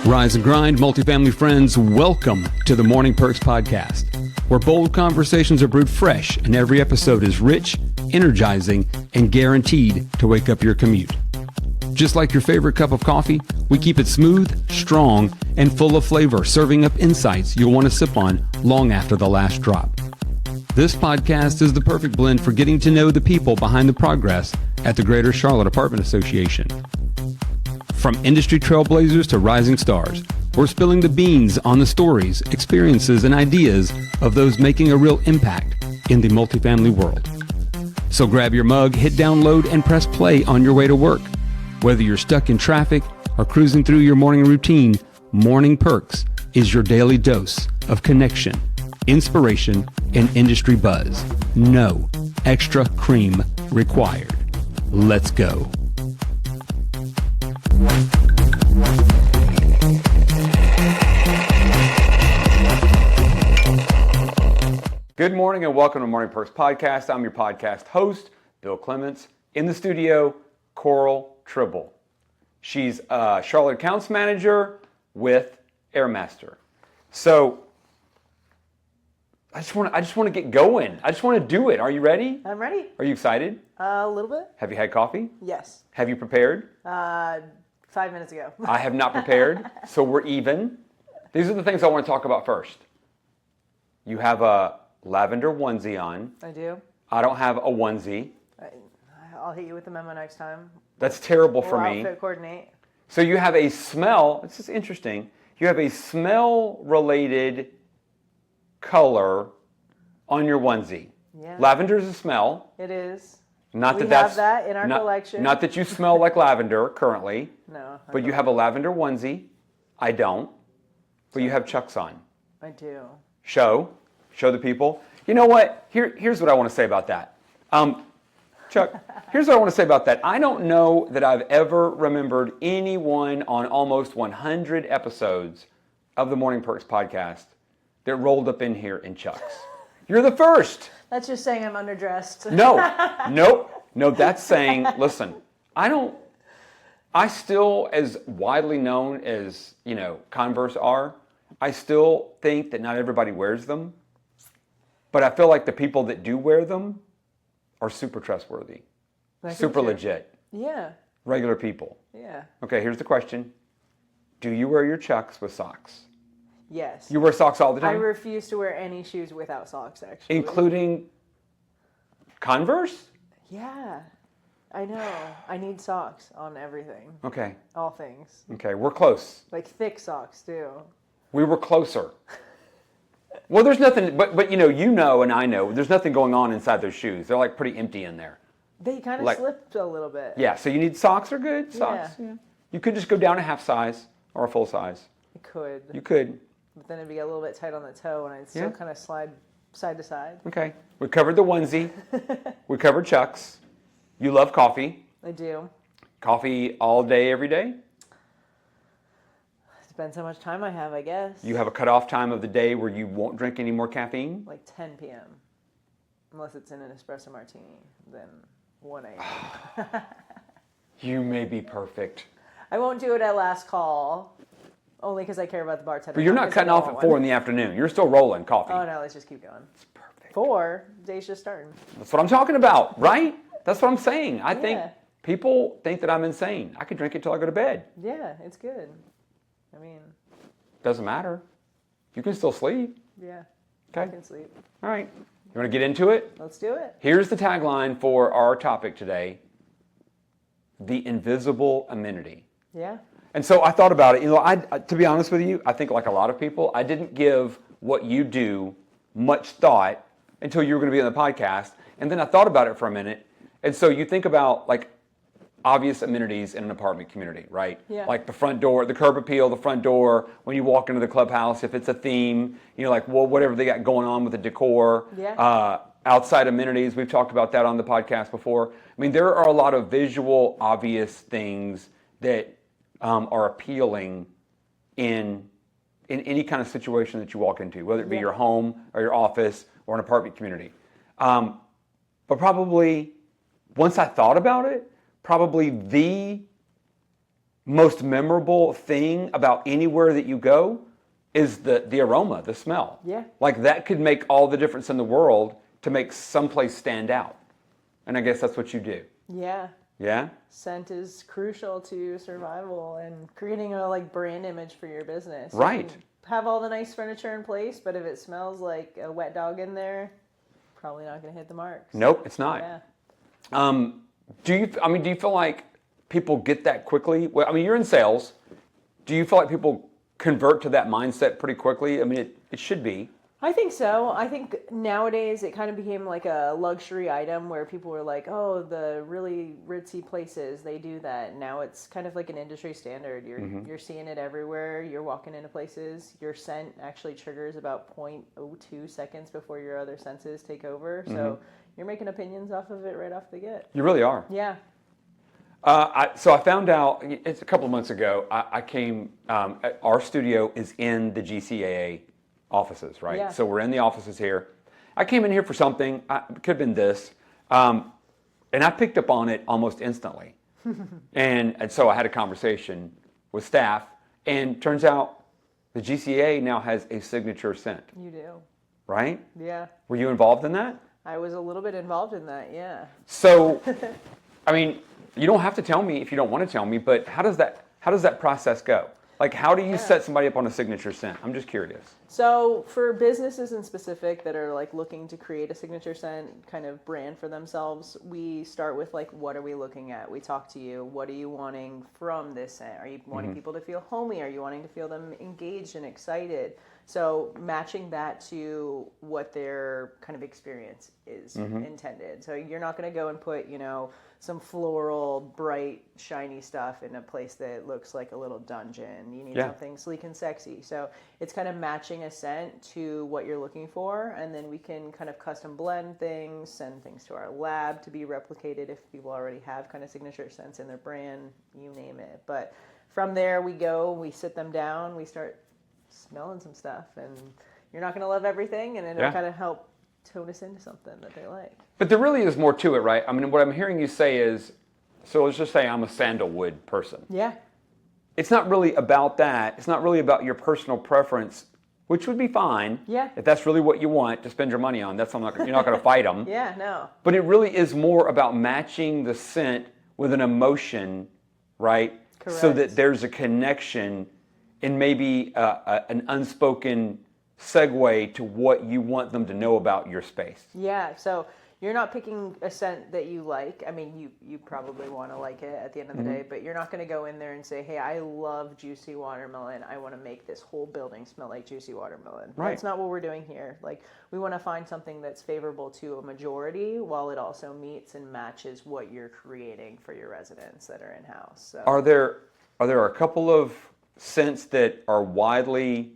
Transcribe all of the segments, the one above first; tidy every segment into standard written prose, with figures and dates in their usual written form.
Rise and grind, multifamily friends, welcome to the Morning Perks podcast, where bold conversations are brewed fresh and every episode is rich, energizing, and guaranteed to wake up your commute. Just like your favorite cup of coffee, we keep it smooth, strong, and full of flavor, serving up insights you'll want to sip on long after the last drop. This podcast is the perfect blend for getting to know the people behind the progress at the Greater Charlotte Apartment Association. From industry trailblazers to rising stars, we're spilling the beans on the stories, experiences, and ideas of those making a real impact in the multifamily world. So grab your mug, hit download, and press play on your way to work. Whether you're stuck in traffic or cruising through your morning routine, Morning Perks is your daily dose of connection, inspiration, and industry buzz. No extra cream required. Let's go. Good morning and welcome to Morning Perks Podcast. I'm your podcast host, Bill Clements. In the studio, Coral Tribble. She's a Charlotte Accounts Manager with Aire-Master. So, I just want to get going. I just want to do it. Are you ready? I'm ready. Are you excited? A little bit. Have you had coffee? Yes. Have you prepared? 5 minutes ago. I have not prepared, so we're even. These are the things I want to talk about first. You have a lavender onesie on. I do. I don't have a onesie. I'll hit you with the memo next time. That's terrible for me. Outfit coordinate. So you have a smell. This is interesting. You have a smell-related color on your onesie. Yeah. Lavender is a smell. It is. Not we that that's have that in our collection. Not that you smell like lavender currently. No. But you have a lavender onesie. I don't. But you have Chucks on. I do. Show the people. You know what? Here's what I want to say about that. Chuck, here's what I want to say about that. I don't know that I've ever remembered anyone on almost 100 episodes of the Morning Perks podcast that rolled up in here in Chucks. You're the first. That's just saying I'm underdressed. No, that's saying, listen, I still, as widely known as, Converse are, I still think that not everybody wears them, but I feel like the people that do wear them are super trustworthy, super legit. Yeah. Regular people. Yeah. Okay, here's the question. Do you wear your Chucks with socks? Yes. You wear socks all the I time? refuse to wear any shoes without socks, actually. Including Converse? Yeah. I know. I need socks on everything. Okay. All things. Okay, we're close. Like thick socks, too. We were closer. Well, there's nothing, but and I know, there's nothing going on inside those shoes. They're like pretty empty in there. They kind of slipped a little bit. Yeah, so you need socks are good? Socks, yeah. You could just go down a half size or a full size. I could. You could. But then it'd be a little bit tight on the toe and I'd still kind of slide side to side. Okay. We covered the onesie. We covered Chucks. You love coffee. I do. Coffee all day, every day? Depends how much time I have, I guess. You have a cutoff time of the day where you won't drink any more caffeine? Like 10 p.m. Unless it's in an espresso martini, then 1 a.m. You may be perfect. I won't do it at last call, only because I care about the bartender. But you're not cutting off at 4 in the afternoon. You're still rolling coffee. Oh, no, let's just keep going. It's perfect. 4, day's just starting. That's what I'm talking about, right? That's what I'm saying. I think people think that I'm insane. I could drink it till I go to bed. Yeah, it's good. I mean... Doesn't matter. You can still sleep. Yeah, okay. I can sleep. All right. You want to get into it? Let's do it. Here's the tagline for our topic today. The invisible amenity. Yeah. And so I thought about it. To be honest with you, I think like a lot of people, I didn't give what you do much thought until you were going to be on the podcast. And then I thought about it for a minute. And so you think about like obvious amenities in an apartment community, right? Yeah. Like the front door, the curb appeal, the front door, when you walk into the clubhouse, if it's a theme, whatever they got going on with the decor. Yeah. Outside amenities, we've talked about that on the podcast before. I mean, there are a lot of visual, obvious things that are appealing in any kind of situation that you walk into, whether it be your home or your office or an apartment community. But probably, once I thought about it, probably the most memorable thing about anywhere that you go is the aroma, the smell. Yeah. Like that could make all the difference in the world to make someplace stand out. And I guess that's what you do. Yeah. Yeah? Scent is crucial to survival and creating a like brand image for your business. Right. You can have all the nice furniture in place, but if it smells like a wet dog in there, probably not going to hit the marks. Nope, it's not. Yeah. Do you feel like people get that quickly? Well, I mean, you're in sales. Do you feel like people convert to that mindset pretty quickly? I mean, it should be. I think so. I think nowadays it kind of became like a luxury item where people were like, oh, the really ritzy places, they do that. Now it's kind of like an industry standard. You're seeing it everywhere. You're walking into places. Your scent actually triggers about 0.02 seconds before your other senses take over. So you're making opinions off of it right off the get. You really are. Yeah. So I found out, it's a couple of months ago, I came, our studio is in the GCAA offices, right? Yeah. So we're in the offices here. I came in here for something, it could have been this, and I picked up on it almost instantly. and so I had a conversation with staff, and turns out the GCAA now has a signature scent. You do. Right? Yeah. Were you involved in that? I was a little bit involved in that, yeah. So, I mean, you don't have to tell me if you don't want to tell me, but how does that process go? Like, how do you set somebody up on a signature scent? I'm just curious. So for businesses in specific that are like looking to create a signature scent kind of brand for themselves, we start with like, what are we looking at? We talk to you. What are you wanting from this scent? Are you wanting people to feel homey? Are you wanting to feel them engaged and excited? So matching that to what their kind of experience is intended. So you're not going to go and put, some floral, bright, shiny stuff in a place that looks like a little dungeon. You need something sleek and sexy. So it's kind of matching a scent to what you're looking for, and then we can kind of custom blend things, send things to our lab to be replicated if people already have kind of signature scents in their brand, you name it. But from there we sit them down, we start smelling some stuff, and you're not going to love everything, and it'll kind of help tone us into something that they like. But there really is more to it, right? I mean, what I'm hearing you say is, so let's just say I'm a sandalwood person. Yeah. It's not really about that. It's not really about your personal preference, which would be fine. Yeah. If that's really what you want to spend your money on, you're not going to fight them. Yeah, no. But it really is more about matching the scent with an emotion, right? Correct. So that there's a connection and maybe an unspoken segue to what you want them to know about your space. Yeah, so you're not picking a scent that you like. I mean, you probably want to like it at the end of the day, but you're not going to go in there and say, hey, I love juicy watermelon. I want to make this whole building smell like juicy watermelon. Right. That's not what we're doing here. Like, we want to find something that's favorable to a majority while it also meets and matches what you're creating for your residents that are in-house. So. Are there a couple of scents that are widely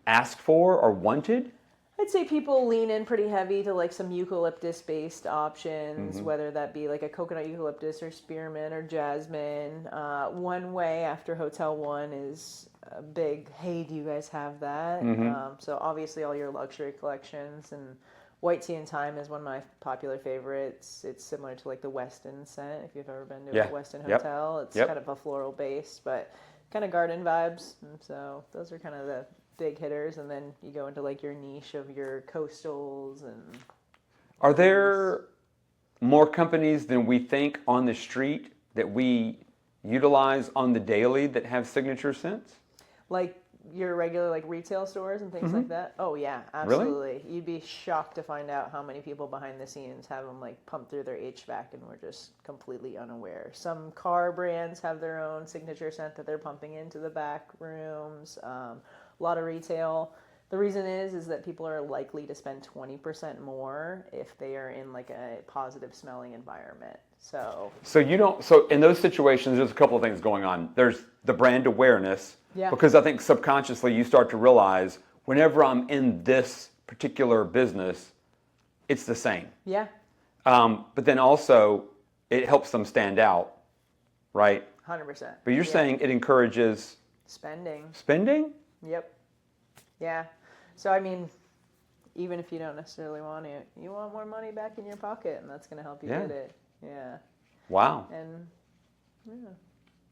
asked for or wanted? I'd say people lean in pretty heavy to like some eucalyptus-based options, whether that be like a coconut eucalyptus or spearmint or jasmine. One Way after Hotel One is a big, hey, do you guys have that? So obviously all your luxury collections, and White Tea and Thyme is one of my popular favorites. It's similar to like the Westin scent, if you've ever been to a Westin hotel. It's kind of a floral base, but kind of garden vibes. And so those are kind of the big hitters, and then you go into like your niche of your coastals. And are there more companies than we think on the street that we utilize on the daily that have signature scents? Like your regular like retail stores and things like that? Oh yeah, absolutely. Really? You'd be shocked to find out how many people behind the scenes have them like pumped through their HVAC and we're just completely unaware. Some car brands have their own signature scent that they're pumping into the back rooms. A lot of retail. The reason is that people are likely to spend 20% more if they are in like a positive smelling environment. So in those situations, there's a couple of things going on. There's the brand awareness, because I think subconsciously you start to realize whenever I'm in this particular business, it's the same. Yeah. But then also it helps them stand out, right? 100%. But you're saying it encourages spending? Yep. Yeah. So, I mean, even if you don't necessarily want it, you want more money back in your pocket, and that's going to help you get it. Yeah. Wow. And, yeah,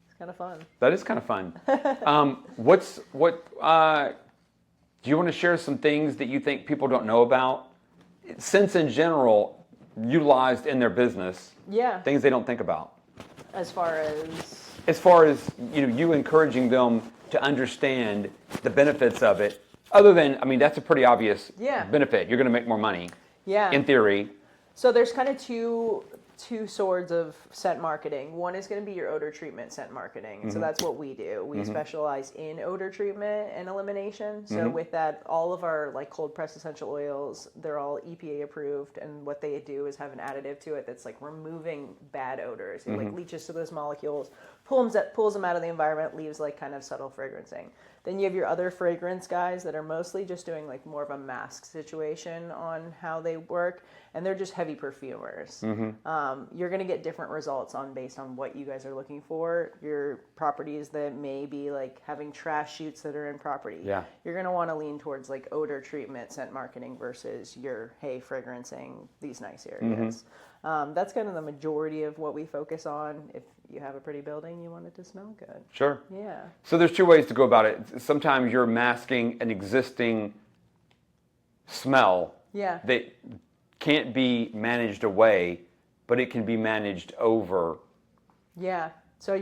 it's kind of fun. That is kind of fun. Do you want to share some things that you think people don't know about? Scents in general, utilized in their business. Yeah. Things they don't think about. As far as you encouraging them to understand the benefits of it. Other than, that's a pretty obvious benefit. You're going to make more money. Yeah. In theory. So there's kind of two swords of scent marketing. One is going to be your odor treatment scent marketing. Mm-hmm. So that's what we do. We specialize in odor treatment and elimination. So with that, all of our like cold pressed essential oils, they're all EPA approved. And what they do is have an additive to it that's like removing bad odors. It like leaches to those molecules, pulls them out of the environment, leaves like kind of subtle fragrancing. Then you have your other fragrance guys that are mostly just doing like more of a mask situation on how they work, and they're just heavy perfumers. You're going to get different results based on what you guys are looking for. Your properties that may be like having trash shoots that are in property. Yeah. You're going to want to lean towards like odor treatment, scent marketing versus your fragrancing these nice areas. That's kind of the majority of what we focus on. If you have a pretty building, you want it to smell good. Sure. Yeah. So there's two ways to go about it. Sometimes you're masking an existing smell that can't be managed away, but it can be managed over. Yeah. So,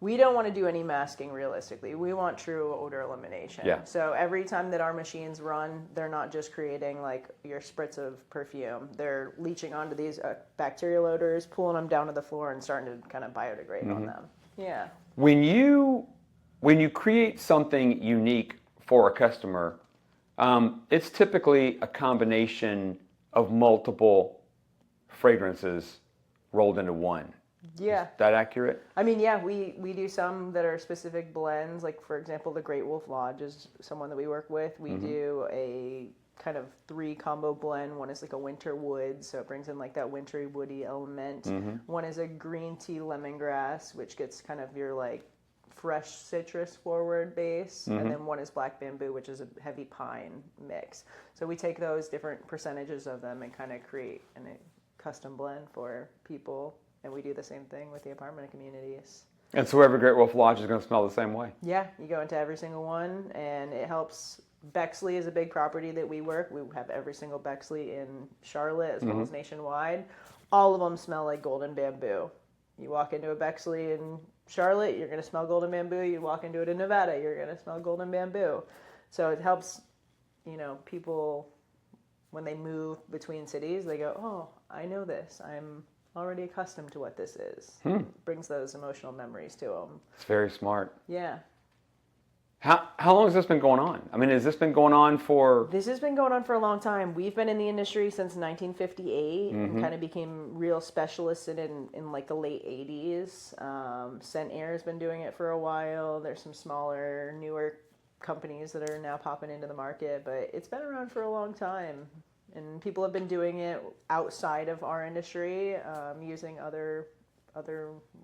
we don't want to do any masking realistically. We want true odor elimination. Yeah. So every time that our machines run, they're not just creating like your spritz of perfume. They're leaching onto these bacterial odors, pulling them down to the floor and starting to kind of biodegrade on them. Yeah. When you create something unique for a customer, it's typically a combination of multiple fragrances rolled into one. Yeah. Is that accurate? We do some that are specific blends. Like, for example, the Great Wolf Lodge is someone that we work with. We do a kind of 3 combo blend. One is like a winter wood, so it brings in like that wintry woody element. One is a green tea lemongrass, which gets kind of your like fresh citrus forward base. And then one is black bamboo, which is a heavy pine mix. So we take those different percentages of them and kind of create a custom blend for people. And we do the same thing with the apartment communities. And so every Great Wolf Lodge is going to smell the same way? Yeah, you go into every single one, and it helps. Bexley is a big property that we work. We have every single Bexley in Charlotte as well as nationwide. All of them smell like golden bamboo. You walk into a Bexley in Charlotte, you're going to smell golden bamboo. You walk into it in Nevada, you're going to smell golden bamboo. So it helps, people, when they move between cities, they go, oh, I know this. I'm already accustomed to what this is. Brings those emotional memories to them. It's very smart. Yeah. How long has this been going on? Has this been going on for... This has been going on for a long time. We've been in the industry since 1958 and kind of became real specialists in like the late 80s. Scent Aire has been doing it for a while. There's some smaller, newer companies that are now popping into the market, but it's been around for a long time. And people have been doing it outside of our industry, using other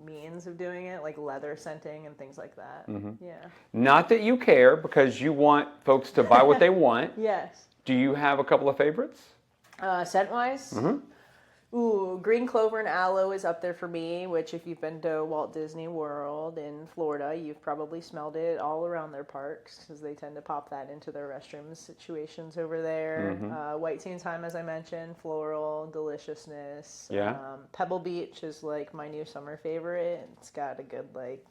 means of doing it, like leather scenting and things like that. Yeah. Not that you care, because you want folks to buy what they want. Yes. Do you have a couple of favorites? Scent-wise? Ooh, green clover and aloe is up there for me, which if you've been to Walt Disney World in Florida, you've probably smelled it all around their parks, because they tend to pop that into their restroom situations over there. White Tea and Thyme, as I mentioned, floral, deliciousness. Yeah. Pebble Beach is like my new summer favorite. It's got a good like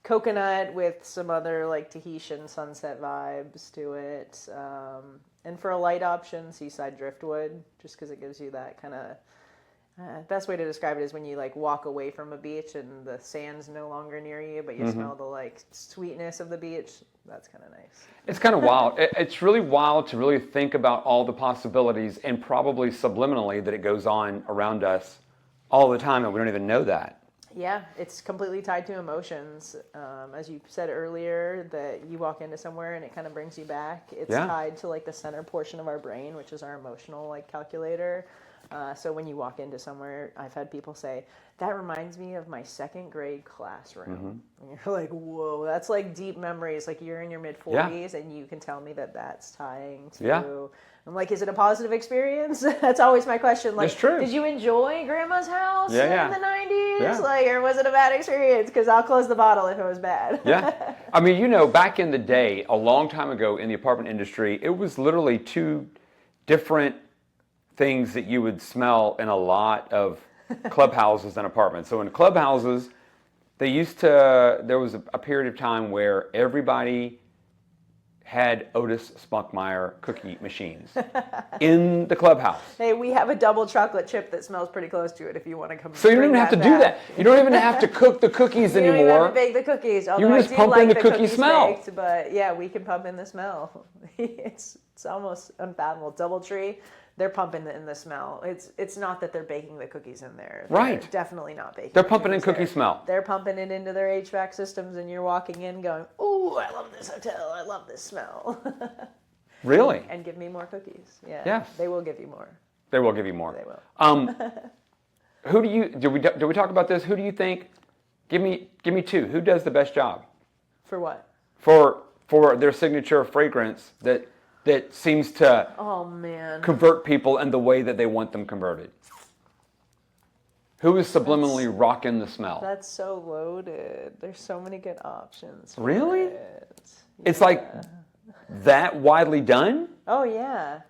coconut with some other like Tahitian sunset vibes to it. And for a light option, Seaside Driftwood, just because it gives you that kind of... best way to describe it is when you like walk away from a beach and the sand's no longer near you, but you smell the like sweetness of the beach. That's kind of nice. It's kind of wild. It's really wild to really think about all the possibilities, and probably subliminally that it goes on around us all the time, and we don't even know that. Yeah, it's completely tied to emotions. As you said earlier, that you walk into somewhere and it kind of brings you back. It's tied to like the center portion of our brain, which is our emotional like calculator. So when you walk into somewhere, I've had people say, that reminds me of my 2nd grade classroom. And you're like, whoa, that's like deep memories. Like you're in your mid-40s and you can tell me that that's tying to... I'm like, is it a positive experience? That's always my question. Like, it's true. Did you enjoy Grandma's house in the 90s? experience, or was it a bad experience? Because I'll close the bottle if it was bad. Yeah. I mean, back in the day, a long time ago in the apartment industry, it was literally two different things that you would smell in a lot of clubhouses and apartments. So in clubhouses, there was a period of time where everybody had Otis Spunkmeyer cookie machines in the clubhouse. Hey, we have a double chocolate chip that smells pretty close to it if you want to come. So you don't even have to do that. You don't even have to cook the cookies anymore. You don't even have to bake the cookies. You can just pump in the cookie smell. Baked, but yeah, we can pump in the smell. It's almost unfathomable. DoubleTree, they're pumping in the smell. It's not that they're baking the cookies in there. They're definitely not baking. They're pumping in cookie smell. They're pumping it into their HVAC systems, and you're walking in going, "Ooh, I love this hotel. I love this smell." Really? And give me more cookies. Yeah. Yes. They will give you more. They will give you more. They will. Who do you do we talk about this? Who do you think? Give me two. Who does the best job? For what? For their signature fragrance that seems to convert people in the way that they want them converted. Who is subliminally rocking the smell? That's so loaded. There's so many good options. Really? It's like that widely done? Oh yeah.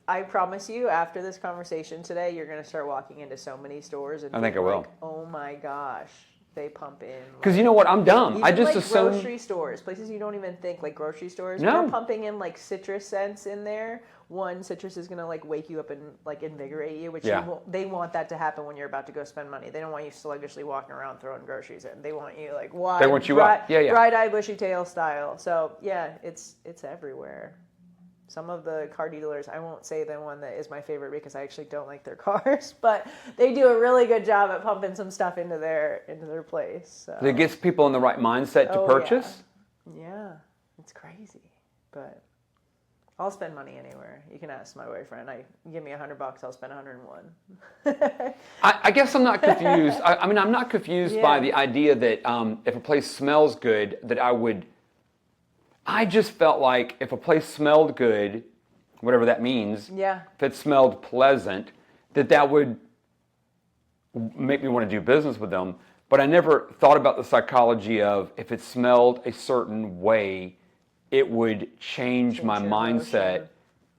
I promise you, after this conversation today, you're going to start walking into so many stores and I think I will. Oh my gosh. They pump in. Because you know what? I'm dumb. I just assume grocery stores, places you don't even think, like grocery stores. No. They're pumping in like citrus scents in there. One, citrus is gonna like wake you up and like invigorate you, which they want that to happen when you're about to go spend money. They don't want you sluggishly walking around throwing groceries in. They want you like wide, they want you up. Yeah. Bright-eyed, bushy-tail style. So yeah, it's everywhere. Some of the car dealers, I won't say the one that is my favorite because I actually don't like their cars, but they do a really good job at pumping some stuff into their place. So. It gets people in the right mindset to purchase? Yeah, it's crazy. But I'll spend money anywhere. You can ask my boyfriend. You give me $100, I'll spend 101. I guess I'm not confused. I mean, I'm not confused by the idea that if a place smells good, that I just felt like if a place smelled good, whatever that means, if it smelled pleasant, that would make me want to do business with them. But I never thought about the psychology of if it smelled a certain way, it would change my mindset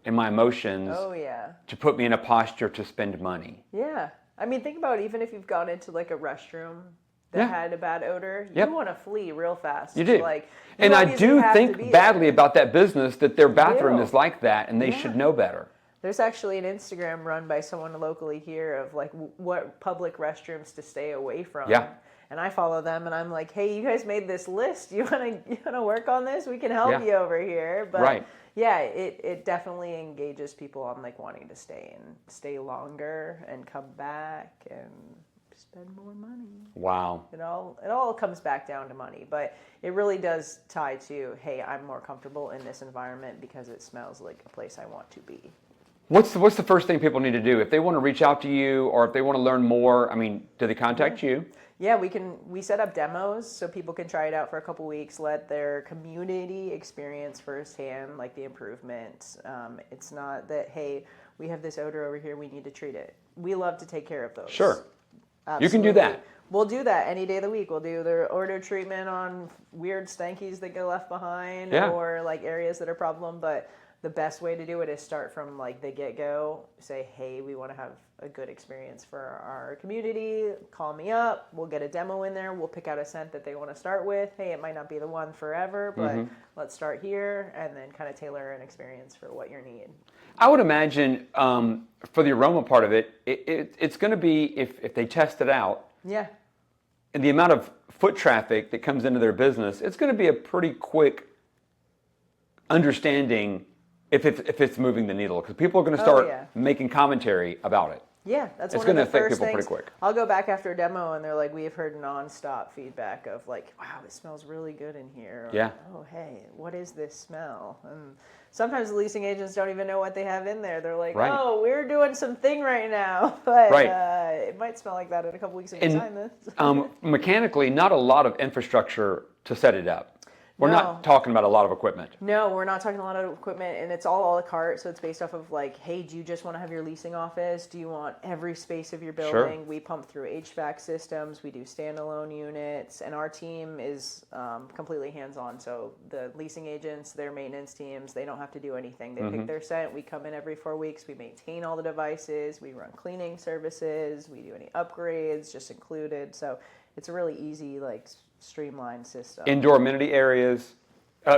and my emotions to put me in a posture to spend money. Yeah. I mean, think about it, even if you've gone into like a restroom that had a bad odor, you want to flee real fast. You do. And I do think badly about that business that their bathroom is like that, and they should know better. There's actually an Instagram run by someone locally here of like what public restrooms to stay away from. Yeah. And I follow them, and I'm like, hey, you guys made this list. You wanna work on this? We can help you over here. But yeah, it definitely engages people on like wanting to stay longer and come back and spend more money. Wow. It all comes back down to money, but it really does tie to, hey, I'm more comfortable in this environment because it smells like a place I want to be. What's the first thing people need to do if they want to reach out to you or if they want to learn more? I mean, do they contact you? Yeah, we set up demos so people can try it out for a couple weeks, let their community experience firsthand, like the improvements. It's not that, hey, we have this odor over here, we need to treat it. We love to take care of those. Sure. Absolutely. You can do that. We'll do that any day of the week. We'll do their odor treatment on weird stankies that get left behind or like areas that are problem. But the best way to do it is start from like the get-go. Say, hey, we want to have a good experience for our community. Call me up. We'll get a demo in there. We'll pick out a scent that they want to start with. Hey, it might not be the one forever, but let's start here and then kind of tailor an experience for what your need. I would imagine for the aroma part of it, it's going to be, if they test it out, and the amount of foot traffic that comes into their business, it's going to be a pretty quick understanding if it's moving the needle. Because people are going to start making commentary about it. Yeah, that's it's one going of to the affect first people things. pretty quick. I'll go back after a demo and they're like, we have heard nonstop feedback of like, wow, it smells really good in here. Or, oh, hey, what is this smell? And sometimes the leasing agents don't even know what they have in there. They're like, oh, we're doing something right now, but it might smell like that in a couple weeks if you sign this. Mechanically, not a lot of infrastructure to set it up. We're not talking about a lot of equipment. No, we're not talking a lot of equipment, and it's all a la carte. So it's based off of like, hey, do you just want to have your leasing office? Do you want every space of your building? Sure. We pump through HVAC systems. We do standalone units, and our team is completely hands-on. So the leasing agents, their maintenance teams, they don't have to do anything. They pick their scent. We come in every 4 weeks. We maintain all the devices. We run cleaning services. We do any upgrades, just included. So it's a really easy, like, streamlined system. Indoor amenity areas,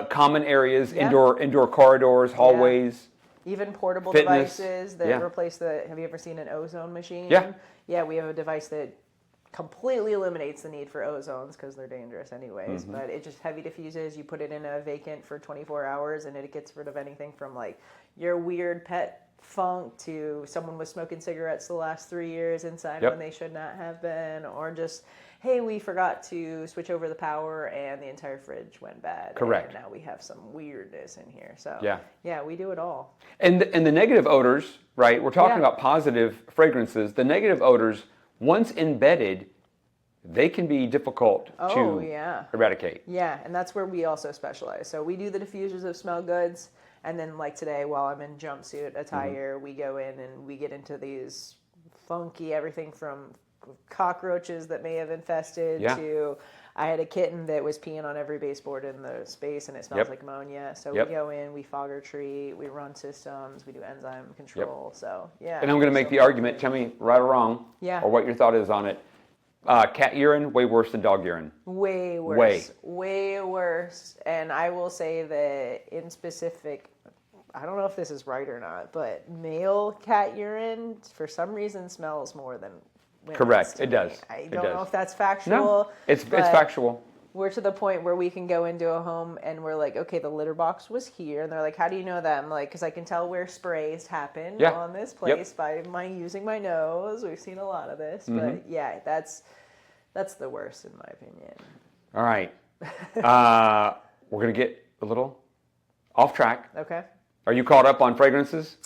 common areas, indoor corridors, hallways. Even portable fitness. Devices that replace the. Have you ever seen an ozone machine? Yeah. Yeah, we have a device that completely eliminates the need for ozones because they're dangerous anyways. But it just heavy diffuses. You put it in a vacant for 24 hours, and it gets rid of anything from like your weird pet funk to someone was smoking cigarettes the last 3 years inside when they should not have been, or just, hey, we forgot to switch over the power and the entire fridge went bad. Correct. And now we have some weirdness in here. So yeah, we do it all. And the negative odors, right? We're talking about positive fragrances. The negative odors, once embedded, they can be difficult to eradicate. Yeah, and that's where we also specialize. So we do the diffusers of smell goods. And then, like today, while I'm in jumpsuit attire, we go in and we get into these funky everything from cockroaches that may have infested to I had a kitten that was peeing on every baseboard in the space and it smells like ammonia. So we go in, we fogger treat, we run systems, we do enzyme control. So And I'm going to make the argument. Tell me right or wrong, or what your thought is on it. Cat urine, way worse than dog urine. Way worse. Way worse. And I will say that in specific, I don't know if this is right or not, but male cat urine, for some reason, smells more than women's. Correct. It does. I don't know if that's factual. No, it's factual. We're to the point where we can go into a home and we're like, okay, the litter box was here. And they're like, how do you know that? I'm like, because I can tell where sprays happen on this place by using my nose. We've seen a lot of this. But yeah, that's the worst in my opinion. All right. We're going to get a little off track. Okay. Are you caught up on fragrances?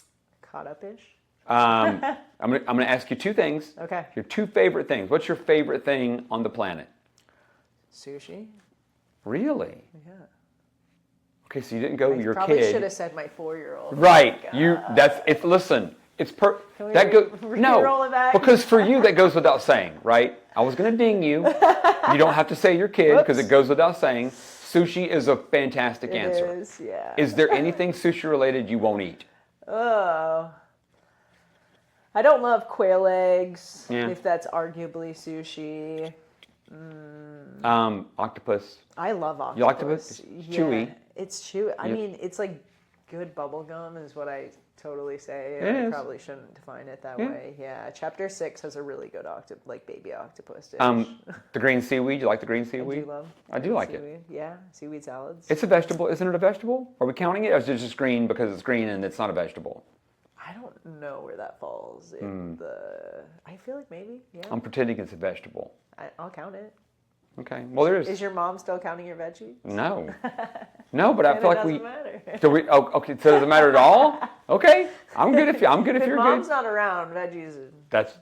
Caught up-ish. I'm going to ask you two things. Okay. Your two favorite things. What's your favorite thing on the planet? Sushi. Really? Yeah. Okay, so you didn't go your probably kid. Should have said my 4-year-old. Right. Oh Listen. It's Can we roll it back? Because for you that goes without saying, right? I was going to ding you. You don't have to say your kid because it goes without saying. Sushi is a fantastic answer. It is, yeah. Is there anything sushi related you won't eat? Oh. I don't love quail eggs, if that's arguably sushi. Octopus. I love octopus. You like octopus? It's chewy. It's chewy. I mean, it's like good bubble gum is what I totally say. I probably shouldn't define it that way. Yeah. Chapter 6 has a really good baby octopus dish. The green seaweed. You like the green seaweed? I do love I do like seaweed. Yeah. Seaweed salads. It's a vegetable. Isn't it a vegetable? Are we counting it? Or is it just green because it's green and it's not a vegetable? I don't know where that falls in the... I feel like maybe, I'm pretending it's a vegetable. I'll count it. Okay. Well, there is... Is your mom still counting your veggies? No. No, but I feel like it doesn't matter. So okay, so does it matter at all? Okay. I'm good if you're good. Mom's not around, veggies... That's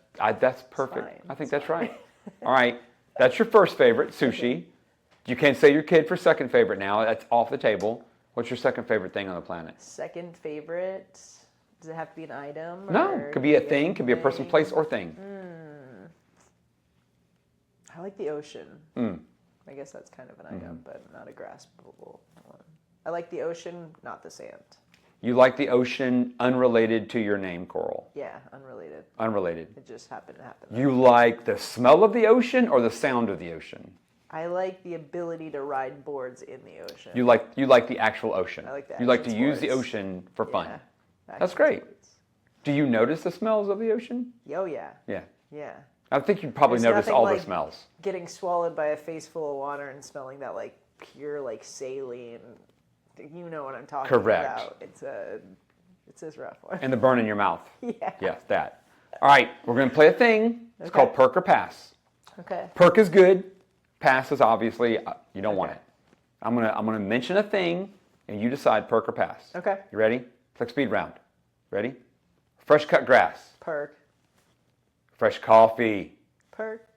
perfect. I think that's right. All right. That's your first favorite, sushi. You can't say your kid for second favorite now. That's off the table. What's your second favorite thing on the planet? Second favorite... Does it have to be an item? No, could be a thing, could be a person, place, or thing. I like the ocean. I guess that's kind of an item, but not a graspable one. I like the ocean, not the sand. You like the ocean unrelated to your name, Coral? Yeah, unrelated. Unrelated. It just happened to happen. You like the smell of the ocean or the sound of the ocean? I like the ability to ride boards in the ocean. You like the actual ocean. I like the You like to action use the sports. ocean for fun. Yeah. That's great. Do you notice the smells of the ocean? Oh, yeah. Yeah. Yeah. I think you'd probably notice all the smells. Getting swallowed by a face full of water and smelling that pure saline. You know what I'm talking about. It's this rough one. And the burn in your mouth. Yeah. Yes, that. All right, we're going to play a thing. It's called Perk or Pass. Okay. Perk is good. Pass is obviously you don't want it. I'm gonna mention a thing, and you decide Perk or Pass. Okay. You ready? It's like speed round. Ready? Fresh cut grass. Perk. Fresh coffee. Perk.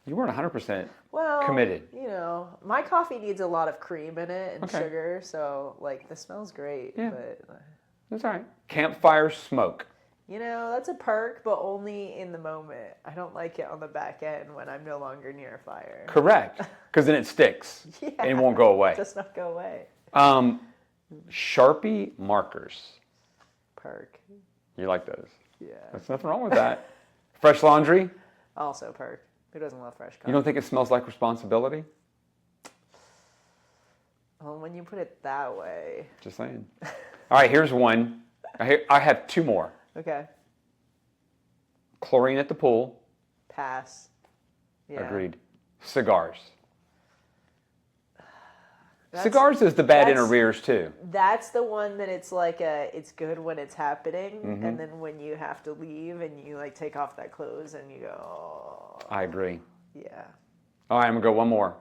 You weren't 100% Well, committed. you know, my coffee needs a lot of cream in it and Okay. sugar, so like the smell's great. Yeah. But That's all right. Campfire smoke. you know, that's a perk, but only in the moment. I don't like it on the back end when I'm no longer near a fire. Correct. Because then it sticks Yeah. and it won't go away. It does not go away. Sharpie markers. Perk. You like those? Yeah. There's nothing wrong with that. Fresh laundry. Also perk. Who doesn't love fresh coffee? You don't think it smells like responsibility? Well, when you put it that way. Just saying. All right, here's one. I have two more. Okay. Chlorine at the pool. Pass. Yeah. Agreed. Cigars. That's- Cigars is the bad in that's- arrears too. That's the one that it's like it's good when it's happening, Mm-hmm. and then when you have to leave and you like take off that clothes and you go, oh, I agree. yeah. All right, I'm going to go one more.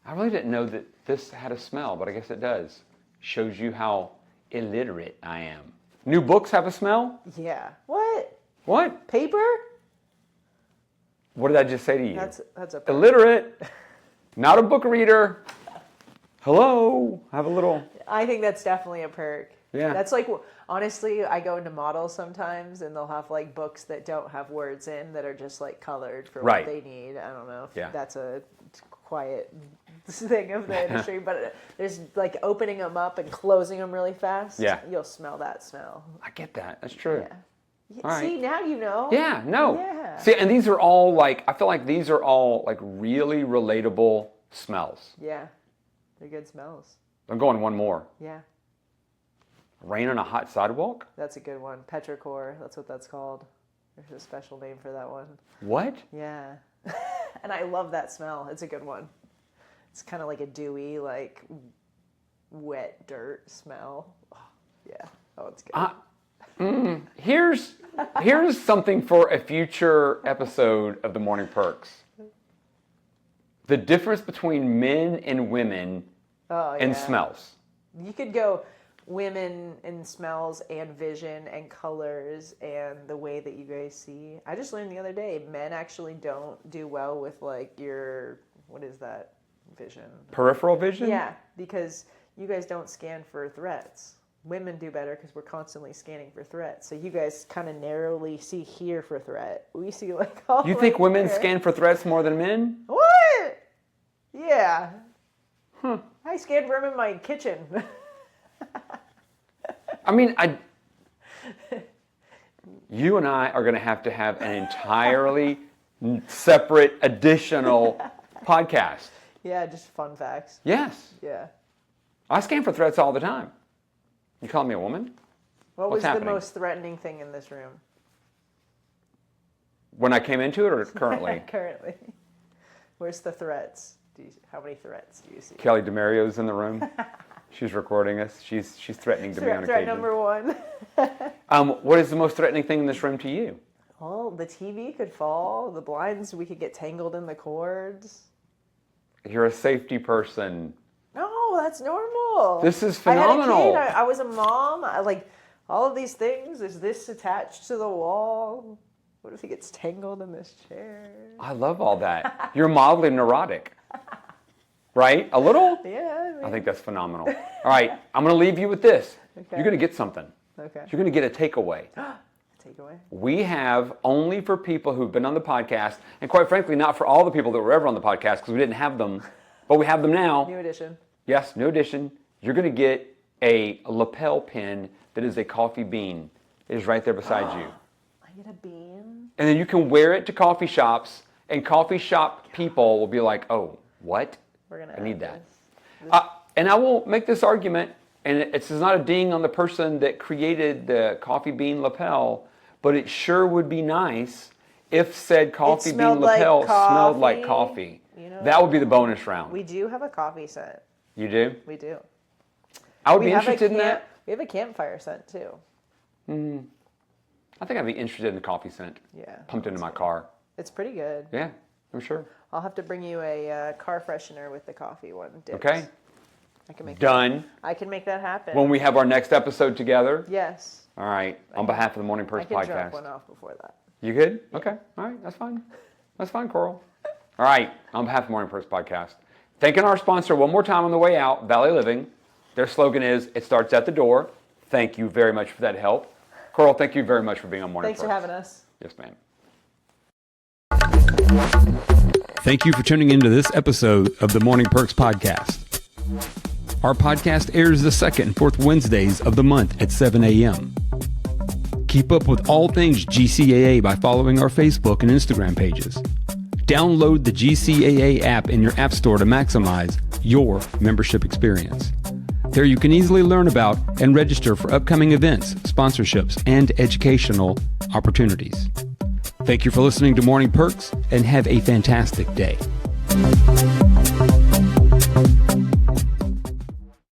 I really didn't know that this had a smell, but I guess it does. Shows you how illiterate I am. New books have a smell? Yeah. What? What? Paper? What did I just say to you? That's a Illiterate. Not a book reader. Hello. Have a little. I think that's definitely a perk. Yeah. That's like, honestly, I go into models sometimes and they'll have like books that don't have words in that are just like colored for Right. what they need. I don't know if Yeah. that's a quiet thing of the industry, but there's like opening them up and closing them really fast. Yeah. You'll smell that smell. I get that. That's true. Yeah. All right. See, now you know. Yeah, no. Yeah. See, and these are all like, I feel like these are all like really relatable smells. Yeah. They're good smells. I'm going one more. Yeah. Rain on a hot sidewalk? That's a good one. Petrichor. That's what that's called. There's a special name for that one. What? Yeah. And I love that smell. It's a good one. It's kind of like a dewy, like wet dirt smell. Oh, yeah. Oh, it's good. Here's something for a future episode of the Morning Perks. The difference between men and women Oh, and yeah. smells. You could go women and smells and vision and colors and the way that you guys see. I just learned the other day, men actually don't do well with like your, what is that, vision? Peripheral vision? Yeah, because you guys don't scan for threats. Women do better because we're constantly scanning for threats. So you guys kind of narrowly see here for threat. We see like all You think right women there. scan for threats more than men? What? Yeah. I scan for them in my kitchen. I mean, you and I are going to have an entirely separate, additional podcast. Yeah, just fun facts. Yes. Yeah. I scan for threats all the time. You call me a woman? What What's was happening? the most threatening thing in this room? When I came into it or currently? Currently. Where's the threats? How many threats do you see? Kelly DeMario's in the room. She's recording us. She's threatening to me on Threat occasion. number one. What is the most threatening thing in this room to you? Well, the TV could fall. The blinds, we could get tangled in the cords. You're a safety person. No, that's normal. This is phenomenal. I had a kid. I was a mom. Like all of these things. Is this attached to the wall? What if he gets tangled in this chair? I love all that. You're mildly neurotic. Right? A little? Yeah. I think that's phenomenal. All right, I'm going to leave you with this. Okay. You're going to get something. Okay. You're going to get a takeaway. Takeaway. We have only for people who've been on the podcast, and quite frankly, not for all the people that were ever on the podcast because we didn't have them, but we have them now. New edition. Yes, new edition. You're going to get a lapel pin that is a coffee bean. It is right there beside you. I get a bean. And then you can wear it to coffee shops, and coffee shop people will be like, oh, what? We're gonna. I need add that. this. And I will make this argument, and it's not a ding on the person that created the coffee bean lapel, but it sure would be nice if said coffee bean smelled like lapel smelled like coffee. coffee. You know, That would be the bonus round. We do have a coffee scent. You do? We do. I would We be have a interested in that. We have a campfire scent too. I think I'd be interested in the coffee scent. Yeah. Pumped into my car. It's pretty good. Yeah, I'm sure. I'll have to bring you a car freshener with the coffee one. Dips. Okay. I can make Done. I can make that happen. When we have our next episode together. Yes. All right. On behalf of the Morning I Perks can drop podcast. one off before that. You good? Okay. All right. That's fine. That's fine, Coral. All right, on behalf of Morning Perks Podcast, thanking our sponsor one more time on the way out, Valley Living. Their slogan is, it starts at the door. Thank you very much for that help. Coral, thank you very much for being on Morning Perks. Thanks for having us. Yes, ma'am. Thank you for tuning into this episode of the Morning Perks Podcast. Our podcast airs the second and fourth Wednesdays of the month at 7 a.m. Keep up with all things GCAA by following our Facebook and Instagram pages. Download the GCAA app in your app store to maximize your membership experience. There you can easily learn about and register for upcoming events, sponsorships, and educational opportunities. Thank you for listening to Morning Perks and have a fantastic day.